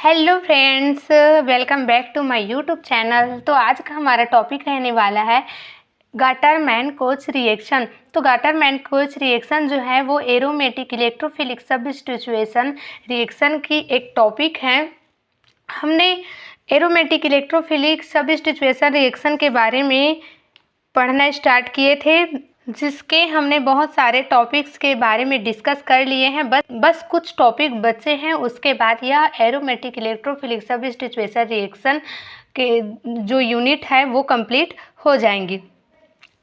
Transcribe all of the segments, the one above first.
Hello friends, welcome back to my YouTube channel. तो आज का हमारा टॉपिक रहने वाला है गाटर-मैन-कोच रिएक्शन। तो गाटर-मैन-कोच रिएक्शन जो है वो एरोमेटिक इलेक्ट्रोफिलिक सब्स्टिट्यूशन रिएक्शन की एक टॉपिक है। हमने एरोमेटिक इलेक्ट्रोफिलिक सब्स्टिट्यूशन रिएक्शन के बारे में पढ़ना स्टार्ट किए थे, जिसके हमने बहुत सारे टॉपिक्स के बारे में डिस्कस कर लिए हैं। बस कुछ टॉपिक बचे हैं, उसके बाद यह एरोमेटिक इलेक्ट्रोफिलिक सब्स्टिट्यूशन रिएक्शन के जो यूनिट है वो कंप्लीट हो जाएंगी।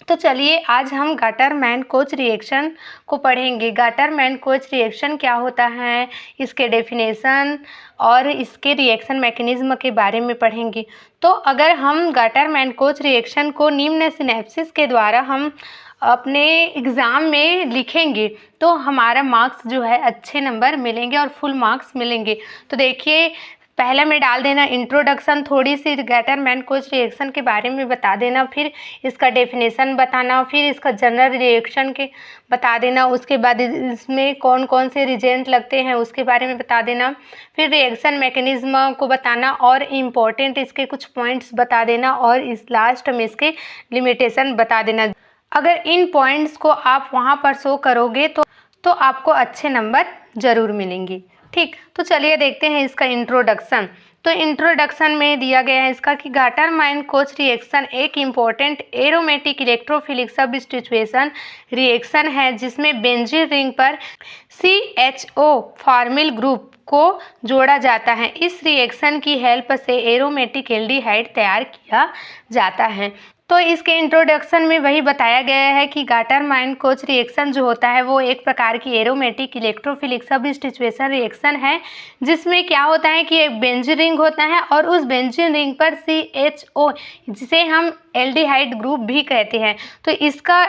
तो चलिए आज हम गाटर-मैन-कोच रिएक्शन को पढ़ेंगे। गाटर-मैन-कोच रिएक्शन क्या होता है, इसके डेफिनेशन और इसके रिएक्शन मैकेनिज्म के बारे में पढ़ेंगे। तो अगर हम गाटर-मैन-कोच रिएक्शन को निम्न सिनेप्सिस के द्वारा हम अपने एग्ज़ाम में लिखेंगे तो हमारा मार्क्स जो है अच्छे नंबर मिलेंगे और फुल मार्क्स मिलेंगे। तो देखिए, पहला में डाल देना इंट्रोडक्शन, थोड़ी सी गाटर-मैन-कोच रिएक्शन के बारे में बता देना, फिर इसका डेफिनेशन बताना, फिर इसका जनरल रिएक्शन के बता देना, उसके बाद इसमें कौन कौन से रिजेंट लगते हैं उसके बारे में बता देना, फिर रिएक्शन मैकेनिज्म को बताना और इम्पोर्टेंट इसके कुछ पॉइंट्स बता देना और इस लास्ट में इसके लिमिटेशन बता देना। अगर इन पॉइंट्स को आप वहाँ पर शो करोगे तो आपको अच्छे नंबर ज़रूर मिलेंगे। ठीक, तो चलिए देखते हैं इसका इंट्रोडक्शन। तो इंट्रोडक्शन में दिया गया है इसका कि गाटर-मैन-कोच रिएक्शन एक important aromatic electrophilic substitution reaction है जिसमें बेंजीन रिंग पर CHO फॉर्मिल ग्रुप को जोड़ा जाता है। इस रिएक्शन की हेल्प से एरोमेटिक एल्डिहाइड तैयार किया जाता है। तो इसके इंट्रोडक्शन में वही बताया गया है कि गाटर-मैन-कोच रिएक्शन जो होता है वो एक प्रकार की एरोमेटिक इलेक्ट्रोफिलिक सब्स्टिट्यूशन रिएक्शन है, जिसमें क्या होता है कि एक बेंजीन रिंग होता है और उस बेंजीन रिंग पर CHO, जिसे हम एल्डिहाइड ग्रुप भी कहते हैं, तो इसका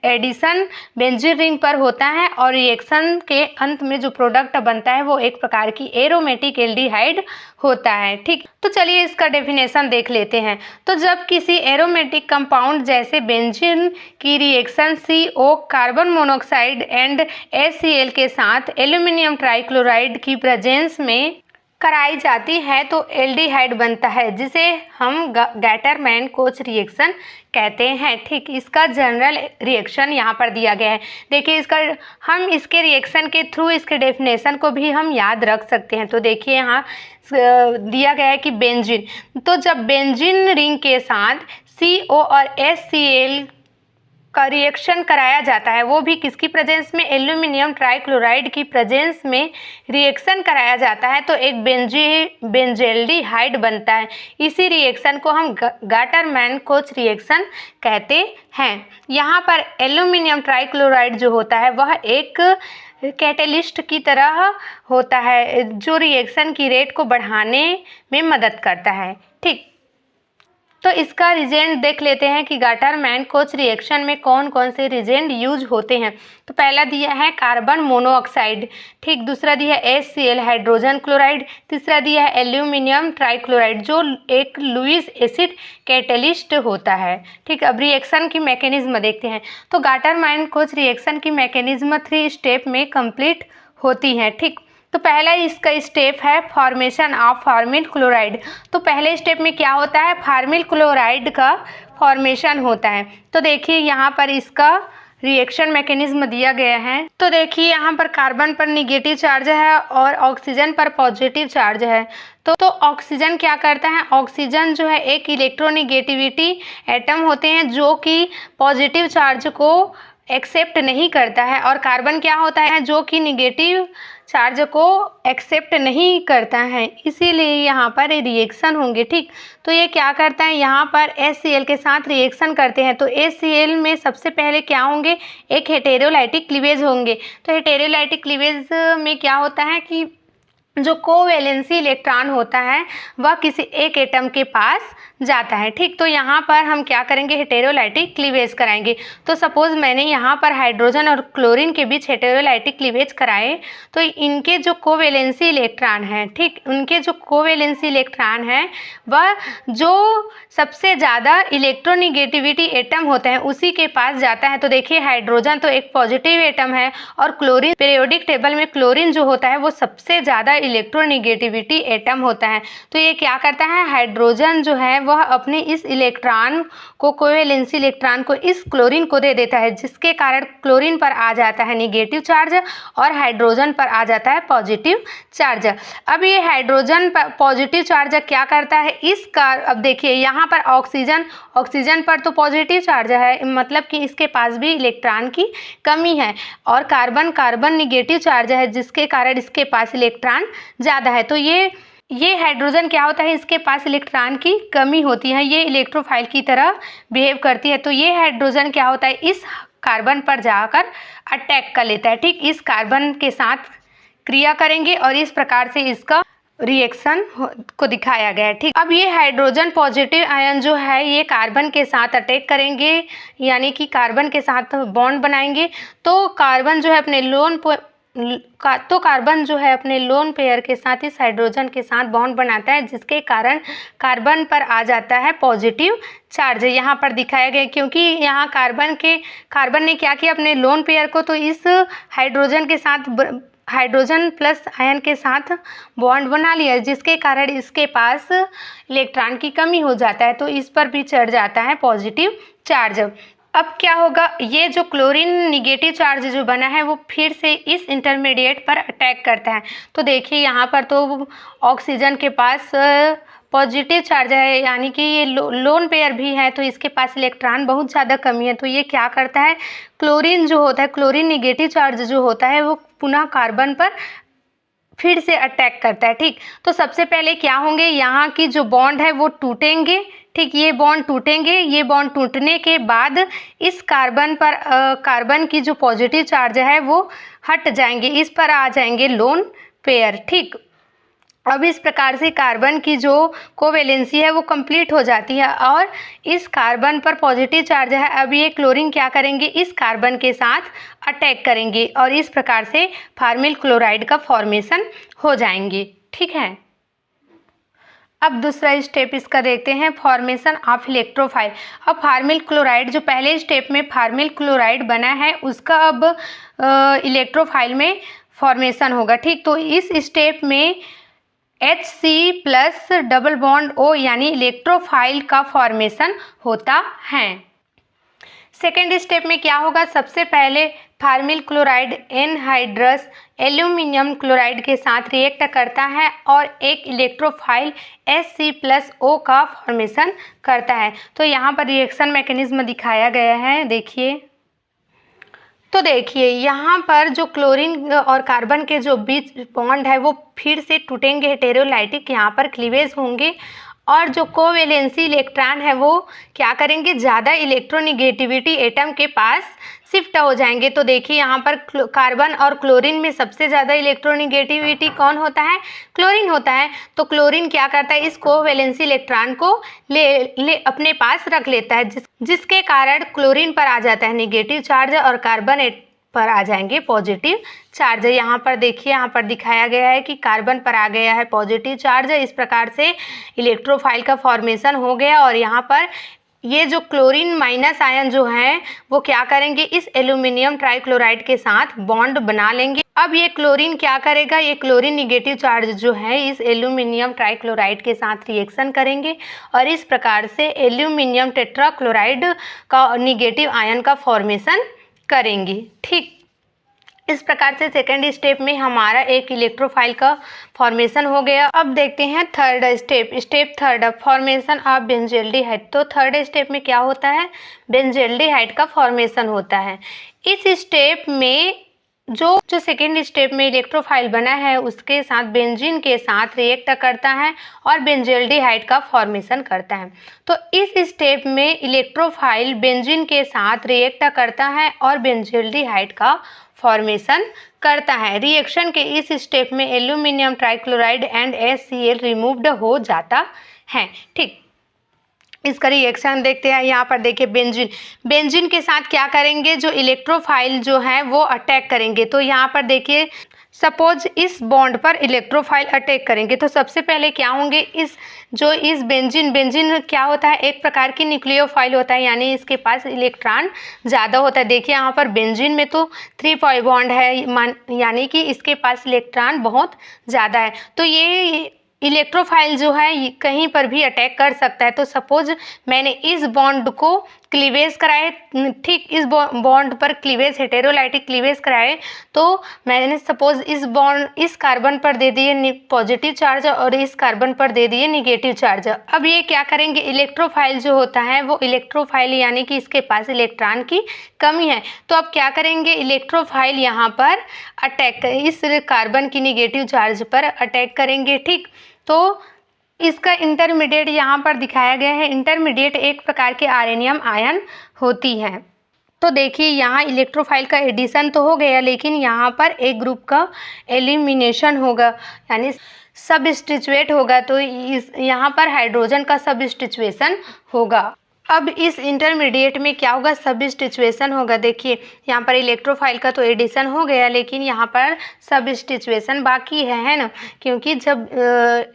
एडिशन बेंजीन रिंग पर होता है और रिएक्शन के अंत में जो प्रोडक्ट बनता है वो एक प्रकार की एरोमेटिक एल्डिहाइड होता है। ठीक, तो चलिए इसका डेफिनेशन देख लेते हैं। तो जब किसी एरोमेटिक कंपाउंड जैसे बेंजीन की reaction CO carbon monoxide and HCl के साथ एल्यूमिनियम ट्राइक्लोराइड की प्रेजेंस में कराई जाती है तो एल्डिहाइड बनता है, जिसे हम गाटर-मैन-कोच रिएक्शन कहते हैं। ठीक, इसका जनरल रिएक्शन यहाँ पर दिया गया है। देखिए, हम इसके रिएक्शन के थ्रू इसके डेफिनेशन को भी हम याद रख सकते हैं। तो देखिए यहाँ दिया गया है कि बेंजीन, तो जब बेंजीन रिंग के साथ CO और HCl का रिएक्शन कराया जाता है, वो भी किसकी प्रेजेंस में, एल्यूमिनियम ट्राइक्लोराइड की प्रेजेंस में रिएक्शन कराया जाता है, तो एक बेंजेल्डिहाइड बनता है। इसी रिएक्शन को हम गाटर-मैन-कोच रिएक्शन कहते हैं। यहाँ पर एल्यूमिनियम ट्राइक्लोराइड जो होता है वह एक कैटेलिस्ट की तरह होता है, जो रिएक्शन की रेट को बढ़ाने में मदद करता है। ठीक, तो इसका रिजेंट देख लेते हैं कि गाटर-मैन-कोच रिएक्शन में कौन कौन से रिजेंट यूज होते हैं। तो पहला दिया है कार्बन मोनोऑक्साइड, ठीक, दूसरा दिया है HCl हाइड्रोजन क्लोराइड, तीसरा दिया है एल्यूमिनियम ट्राइक्लोराइड जो एक लुईस एसिड कैटेलिस्ट होता है। ठीक, अब रिएक्शन की मैकेनिज्म देखते हैं। तो गाटर-मैन-कोच रिएक्शन की मैकेनिज्म 3 स्टेप में कंप्लीट होती है। ठीक, तो पहला इसका स्टेप है फॉर्मेशन ऑफ फॉर्मिल क्लोराइड। तो पहले स्टेप में क्या होता है, फॉर्मिल क्लोराइड का फॉर्मेशन होता है। तो देखिए यहाँ पर इसका रिएक्शन मैकेनिज्म दिया गया है। तो देखिए यहाँ पर कार्बन पर निगेटिव चार्ज है और ऑक्सीजन पर पॉजिटिव चार्ज है। तो ऑक्सीजन क्या करता है, ऑक्सीजन जो है एक इलेक्ट्रोनिगेटिविटी एटम होते हैं जो कि पॉजिटिव चार्ज को एक्सेप्ट नहीं करता है, और कार्बन क्या होता है जो कि निगेटिव चार्ज को एक्सेप्ट नहीं करता है, इसीलिए यहाँ पर रिएक्शन होंगे। ठीक, तो ये क्या करता है, यहाँ पर HCl के साथ रिएक्शन करते हैं। तो HCl में सबसे पहले क्या होंगे, एक हेटेरोलाइटिक क्लीवेज होंगे। तो हेटेरोलाइटिक क्लीवेज में क्या होता है कि जो कोवैलेंसी इलेक्ट्रॉन होता है वह किसी एक एटम के पास जाता है। ठीक, तो यहाँ पर हम क्या करेंगे, हेटेरोलाइटिक क्लीवेज कराएंगे। तो सपोज मैंने यहाँ पर हाइड्रोजन और क्लोरीन के बीच हेटेरोलाइटिक क्लीवेज कराए, तो इनके जो कोवैलेंसी इलेक्ट्रॉन हैं, ठीक, उनके जो कोवैलेंसी इलेक्ट्रॉन हैं वह जो सबसे ज़्यादा इलेक्ट्रोनिगेटिविटी एटम होता है उसी के पास जाता है। तो देखिए हाइड्रोजन तो एक पॉजिटिव एटम है और क्लोरीन, पीरियोडिक टेबल में क्लोरीन जो होता है वो सबसे ज़्यादा इलेक्ट्रोनिगेटिविटी एटम होता है। तो ये क्या करता है, हाइड्रोजन जो है वह अपने इस इलेक्ट्रॉन को, कोवेलेंसी इलेक्ट्रॉन को इस क्लोरीन को दे देता है, जिसके कारण क्लोरीन पर आ जाता है निगेटिव चार्ज और हाइड्रोजन पर आ जाता है पॉजिटिव चार्ज। अब ये हाइड्रोजन पॉजिटिव चार्ज क्या करता है, अब देखिए यहाँ पर ऑक्सीजन पर तो पॉजिटिव चार्ज है, मतलब कि इसके पास भी इलेक्ट्रॉन की कमी है, और कार्बन निगेटिव चार्ज है, जिसके कारण इसके पास इलेक्ट्रॉन ज़्यादा है। तो ये हाइड्रोजन क्या होता है, इसके पास इलेक्ट्रॉन की कमी होती है, ये इलेक्ट्रोफाइल की तरह बिहेव करती है। तो ये हाइड्रोजन क्या होता है, इस कार्बन पर जाकर अटैक कर लेता है। ठीक, इस कार्बन के साथ क्रिया करेंगे और इस प्रकार से इसका रिएक्शन को दिखाया गया है। ठीक, अब ये हाइड्रोजन पॉजिटिव आयन जो है ये कार्बन के साथ अटैक करेंगे, यानी कि कार्बन के साथ बॉन्ड बनाएंगे। तो कार्बन जो है अपने लोन पेयर के साथ इस हाइड्रोजन के साथ बॉन्ड बनाता है, जिसके कारण कार्बन पर आ जाता है पॉजिटिव चार्ज। यहाँ पर दिखाया गया, क्योंकि यहाँ कार्बन ने क्या किया, अपने लोन पेयर को तो इस हाइड्रोजन प्लस आयन के साथ बॉन्ड बना लिया, जिसके कारण इसके पास इलेक्ट्रॉन की कमी हो जाता है, तो इस पर भी चढ़ जाता है पॉजिटिव चार्ज। अब क्या होगा, ये जो क्लोरीन निगेटिव चार्ज जो बना है वो फिर से इस इंटरमीडिएट पर अटैक करता है। तो देखिए यहाँ पर तो ऑक्सीजन के पास पॉजिटिव चार्ज है, यानी कि ये लोन पेयर भी है, तो इसके पास इलेक्ट्रॉन बहुत ज़्यादा कमी है। तो ये क्या करता है, क्लोरीन जो होता है, क्लोरीन निगेटिव चार्ज जो होता है वो पुनः कार्बन पर फिर से अटैक करता है। ठीक, तो सबसे पहले क्या होंगे, यहाँ की जो बॉन्ड है वो टूटेंगे। ठीक, ये बॉन्ड टूटेंगे, ये बॉन्ड टूटने के बाद इस कार्बन की जो पॉजिटिव चार्ज है वो हट जाएंगे, इस पर आ जाएंगे लोन पेयर। ठीक, अब इस प्रकार से कार्बन की जो कोवेलेंसी है वो कंप्लीट हो जाती है, और इस कार्बन पर पॉजिटिव चार्ज है। अब ये क्लोरीन क्या करेंगे, इस कार्बन के साथ अटैक करेंगे, और इस प्रकार से फार्मिल क्लोराइड का फॉर्मेशन हो जाएंगे। ठीक है, अब दूसरा स्टेप इसका देखते हैं, फॉर्मेशन ऑफ इलेक्ट्रोफाइल। अब फार्मिल क्लोराइड जो पहले स्टेप में फार्मिल क्लोराइड बना है, उसका अब इलेक्ट्रोफाइल में फॉर्मेशन होगा। ठीक, तो इस स्टेप में Hc plus double bond O यानी इलेक्ट्रोफाइल का फॉर्मेशन होता है। सेकेंड स्टेप में क्या होगा, सबसे पहले formyl chloride anhydrous aluminium chloride के साथ रिएक्ट करता है और एक इलेक्ट्रोफाइल Hc प्लस O का फॉर्मेशन करता है। तो यहाँ पर रिएक्शन मैकेनिज्म दिखाया गया है, देखिए। तो देखिए यहाँ पर जो क्लोरीन और कार्बन के जो बीच बॉन्ड है वो फिर से टूटेंगे, हेटेरोलाइटिक यहाँ पर क्लीवेज होंगे, और जो कोवेलेंसी इलेक्ट्रॉन है वो क्या करेंगे, ज़्यादा इलेक्ट्रोनिगेटिविटी एटम के पास शिफ्ट हो जाएंगे। तो देखिए यहाँ पर कार्बन और क्लोरीन में सबसे ज़्यादा इलेक्ट्रोनिगेटिविटी कौन होता है, क्लोरीन होता है। तो क्लोरीन क्या करता है, इस कोवेलेंसी इलेक्ट्रॉन को ले अपने पास रख लेता है, जिसके कारण क्लोरीन पर आ जाता है निगेटिव चार्ज और कार्बन पर आ जाएंगे पॉजिटिव चार्ज। यहाँ पर देखिए, यहाँ पर दिखाया गया है कि कार्बन पर आ गया है पॉजिटिव चार्ज, इस प्रकार से इलेक्ट्रोफाइल का फॉर्मेशन हो गया। और यहाँ पर ये जो क्लोरीन माइनस आयन जो है वो क्या करेंगे, इस एल्यूमिनियम ट्राइक्लोराइड के साथ बॉन्ड बना लेंगे। अब ये क्लोरीन क्या करेगा, ये क्लोरीन निगेटिव चार्ज जो है इस एल्यूमिनियम ट्राइक्लोराइड के साथ रिएक्शन करेंगे, और इस प्रकार से एल्यूमिनियम टेट्राक्लोराइड का निगेटिव आयन का फॉर्मेशन करेंगे। ठीक, इस प्रकार से सेकेंड स्टेप में हमारा एक इलेक्ट्रोफाइल का फॉर्मेशन हो गया। अब देखते हैं third step third, formation of benzaldehyde. तो थर्ड स्टेप में क्या होता है, बेंजोल्डिहाइड का फॉर्मेशन होता है। इस स्टेप में जो सेकेंड स्टेप में इलेक्ट्रोफाइल बना है उसके साथ बेंजीन के साथ रिएक्ट करता है और बेंजोल्डिहाइड का फॉर्मेशन करता है। तो इस स्टेप में इलेक्ट्रोफाइल बेंजीन के साथ रिएक्ट करता है और बेंजोल्डिहाइड का फॉर्मेशन करता है। रिएक्शन के इस स्टेप में aluminium trichloride and HCl removed हो जाता है। ठीक, इसका रिएक्शन देखते हैं। यहाँ पर देखिए बेंजीन के साथ क्या करेंगे, जो इलेक्ट्रोफाइल जो है वो अटैक करेंगे। तो यहाँ पर देखिए सपोज इस बॉन्ड पर इलेक्ट्रोफाइल अटैक करेंगे तो सबसे पहले क्या होंगे, इस बेंजीन क्या होता है, एक प्रकार की न्यूक्लियोफाइल होता है, यानी इसके पास इलेक्ट्रॉन ज़्यादा होता है। देखिए यहाँ पर बेंजीन में तो 3 बॉन्ड है, यानी कि इसके पास इलेक्ट्रॉन बहुत ज़्यादा है। तो ये इलेक्ट्रोफाइल जो है कहीं पर भी अटैक कर सकता है। तो सपोज मैंने इस बॉन्ड को क्लीवेज कराए, ठीक इस बॉन्ड पर क्लीवेज, हेटेरोलाइटिक क्लीवेज कराए, तो मैंने सपोज इस कार्बन पर दे दिए पॉजिटिव चार्ज और इस कार्बन पर दे दिए निगेटिव चार्ज। अब ये क्या करेंगे, इलेक्ट्रोफाइल जो होता है वो इलेक्ट्रोफाइल यानी कि इसके पास इलेक्ट्रॉन की कमी है, तो अब क्या करेंगे, इलेक्ट्रोफाइल यहाँ पर अटैक इस कार्बन की निगेटिव चार्ज पर अटैक करेंगे। ठीक, तो इसका इंटरमीडिएट यहाँ पर दिखाया गया है। इंटरमीडिएट एक प्रकार के आर्सेनियम आयन होती है। तो देखिए यहाँ इलेक्ट्रोफाइल का एडिशन तो हो गया, लेकिन यहाँ पर एक ग्रुप का एलिमिनेशन होगा, यानी सबस्टिट्यूएट होगा। तो यहाँ पर हाइड्रोजन का सबस्टिट्यूएशन होगा। अब इस इंटरमीडिएट में क्या होगा, सबस्टिट्यूएशन होगा। देखिए यहाँ पर इलेक्ट्रोफाइल का तो एडिशन हो गया, लेकिन यहाँ पर सबस्टिट्यूएशन बाकी है ना, क्योंकि जब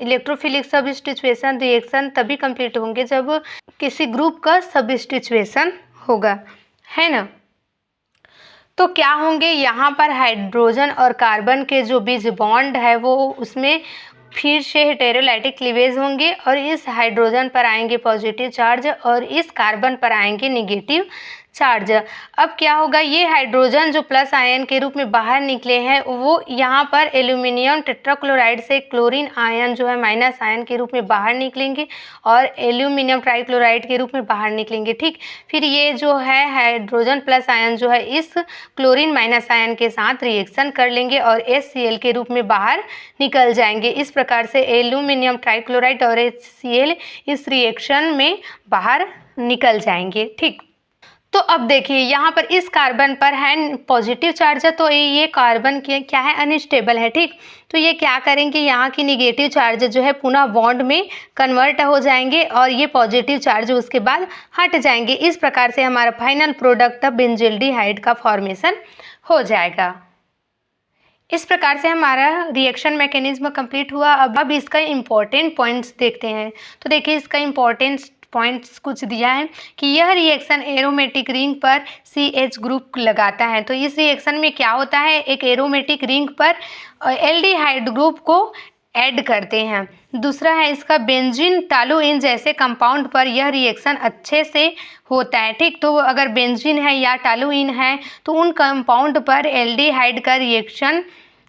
इलेक्ट्रोफिलिक सबस्टिट्यूएशन रिएक्शन तभी कंप्लीट होंगे जब किसी ग्रुप का सबस्टिट्यूएशन होगा, है ना। तो क्या होंगे, यहाँ पर हाइड्रोजन और कार्बन के जो बीच बॉन्ड है वो उसमें फिर से हेटेरोलाइटिक क्लीवेज होंगे और इस हाइड्रोजन पर आएंगे पॉजिटिव चार्ज और इस कार्बन पर आएंगे निगेटिव चार्ज। अब क्या होगा, ये हाइड्रोजन जो प्लस आयन के रूप में बाहर निकले हैं वो यहाँ पर एल्यूमिनियम टेट्राक्लोराइड से क्लोरीन आयन जो है माइनस आयन के रूप में बाहर निकलेंगे और एल्यूमिनियम ट्राइक्लोराइड के रूप में बाहर निकलेंगे। ठीक, फिर ये जो है हाइड्रोजन प्लस आयन जो है इस क्लोरीन माइनस आयन के साथ रिएक्शन कर लेंगे और HCl के रूप में बाहर निकल जाएंगे। इस प्रकार से एल्यूमिनियम ट्राइक्लोराइड और HCl इस रिएक्शन में बाहर निकल जाएंगे। ठीक, तो अब देखिए यहाँ पर इस कार्बन पर है पॉजिटिव चार्ज है, तो ये कार्बन क्या है, अनस्टेबल है। ठीक, तो ये क्या करेंगे, यहाँ की निगेटिव चार्ज जो है पुनः बॉन्ड में कन्वर्ट हो जाएंगे और ये पॉजिटिव चार्ज उसके बाद हट जाएंगे। इस प्रकार से हमारा फाइनल प्रोडक्ट बेंजील्डिहाइड का फॉर्मेशन हो जाएगा। इस प्रकार से हमारा रिएक्शन मैकेनिज्म कंप्लीट हुआ। अब इसका इम्पोर्टेंट पॉइंट्स देखते हैं। तो देखिए इसका इम्पोर्टेंट पॉइंट्स कुछ दिया है कि यह रिएक्शन एरोमेटिक रिंग पर CH ग्रुप लगाता है। तो इस रिएक्शन में क्या होता है, एक एरोमेटिक रिंग पर एल्डिहाइड ग्रुप को ऐड करते हैं। दूसरा है इसका बेंजीन टॉलुइन जैसे कंपाउंड पर यह रिएक्शन अच्छे से होता है। ठीक, तो अगर बेंजीन है या टॉलुइन है तो उन कंपाउंड पर एल्डिहाइड का रिएक्शन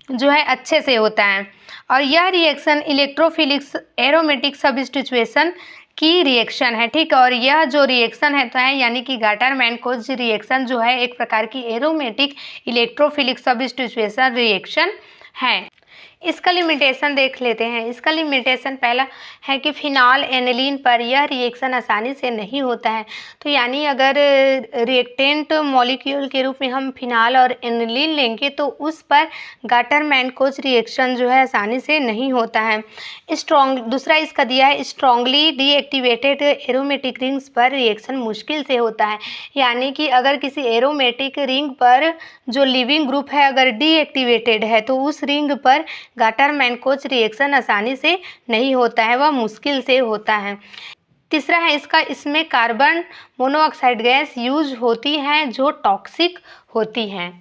जो है अच्छे से होता है और यह रिएक्शन इलेक्ट्रोफिलिक एरोमेटिक सबस्टिट्यूएशन की रिएक्शन है। ठीक, और यह जो रिएक्शन है तो है यानी कि गाटर-मैनकोज रिएक्शन जो है एक प्रकार की एरोमेटिक इलेक्ट्रोफिलिक सबस्टिट्यूएशन रिएक्शन है। इसका लिमिटेशन देख लेते हैं। इसका लिमिटेशन पहला है कि फिनॉल एनिलीन पर यह रिएक्शन आसानी से नहीं होता है। तो यानी अगर रिएक्टेंट मॉलिक्यूल के रूप में हम फिनॉल और एनिलीन लेंगे तो उस पर गाटर-मैनकोज रिएक्शन जो है आसानी से नहीं होता है। दूसरा इसका दिया है स्ट्रॉन्गली डीएक्टिवेटेड एरोमेटिक रिंग्स पर रिएक्शन मुश्किल से होता है। यानी कि अगर किसी एरोमेटिक रिंग पर जो लिविंग ग्रुप है अगर डीएक्टिवेटेड है तो उस रिंग पर गाटर-मैनकोज रिएक्शन आसानी से नहीं होता है, वह मुश्किल से होता है। तीसरा है इसमें कार्बन मोनोऑक्साइड गैस यूज होती है जो टॉक्सिक होती हैं।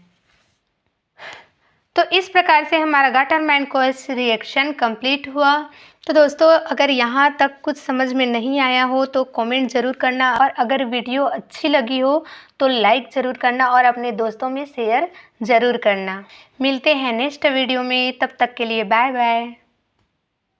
तो इस प्रकार से हमारा गाटर-मैनकोज रिएक्शन कंप्लीट हुआ। तो दोस्तों अगर यहाँ तक कुछ समझ में नहीं आया हो तो कमेंट ज़रूर करना और अगर वीडियो अच्छी लगी हो तो लाइक ज़रूर करना और अपने दोस्तों में शेयर ज़रूर करना। मिलते हैं नेक्स्ट वीडियो में, तब तक के लिए बाय बाय।